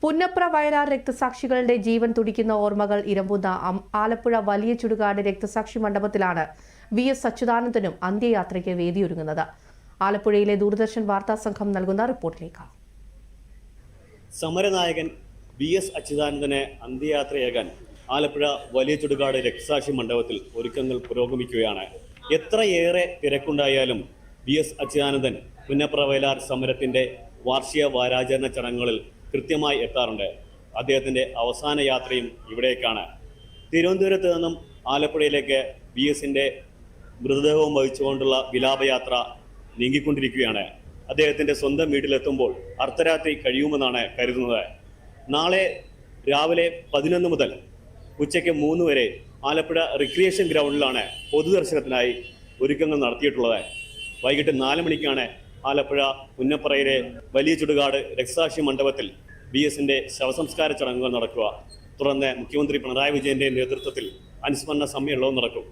പുന്നപ്ര വയലാർ രക്തസാക്ഷികളുടെ ജീവൻ തുടിക്കുന്ന ഓർമ്മകൾ ഇരമ്പുന്ന ആലപ്പുഴ വലിയ ചുടുകാട് രക്തസാക്ഷി മണ്ഡപത്തിലാണ് VS അച്യുതാനന്ദനും അന്ത്യയാത്രയ്ക്ക് വേദിയൊരുങ്ങുന്നത്. ആലപ്പുഴയിലെ ദൂരദർശൻ വാർത്താ സംഘം നൽകുന്ന റിപ്പോർട്ടിലേക്ക്. സമരനായകൻ VS അച്യുതാനന്ദനെ അന്ത്യയാത്രയാകാൻ ആലപ്പുഴ വലിയ ചുടുകാട് രക്തസാക്ഷി മണ്ഡപത്തിൽ ഒരുക്കങ്ങൾ പുരോഗമിക്കുകയാണ്. എത്രയേറെ തിരക്കുണ്ടായാലും VS അച്യുതാനന്ദൻ പുന്നപ്ര വയലാർ സമരത്തിന്റെ വാർഷിക വാരാചരണ ചടങ്ങുകളിൽ കൃത്യമായി എത്താറുണ്ട്. അദ്ദേഹത്തിന്റെ അവസാന യാത്രയും ഇവിടേക്കാണ്. തിരുവനന്തപുരത്ത് നിന്നും ആലപ്പുഴയിലേക്ക് VSന്റെ മൃതദേഹവും വഹിച്ചുകൊണ്ടുള്ള വിലാപയാത്ര നീങ്ങിക്കൊണ്ടിരിക്കുകയാണ്. അദ്ദേഹത്തിന്റെ സ്വന്തം വീട്ടിലെത്തുമ്പോൾ അർദ്ധരാത്രി കഴിയുമെന്നാണ് കരുതുന്നത്. നാളെ രാവിലെ 11 മുതൽ ഉച്ചയ്ക്ക് 3 വരെ ആലപ്പുഴ റിക്രിയേഷൻ ഗ്രൗണ്ടിലാണ് പൊതുദർശനത്തിനായി ഒരുക്കങ്ങൾ നടത്തിയിട്ടുള്ളത്. വൈകിട്ട് 4 മണിക്കാണ് ആലപ്പുഴ പുന്നപ്രയിലെ വലിയ ചുടുകാട് രക്തസാക്ഷി മണ്ഡപത്തിൽ VSന്റെ ശവസംസ്കാര ചടങ്ങുകൾ നടക്കുക. തുടർന്ന് മുഖ്യമന്ത്രി പിണറായി വിജയന്റെ നേതൃത്വത്തിൽ അനുസ്മരണ സമ്മേളനവും നടക്കും.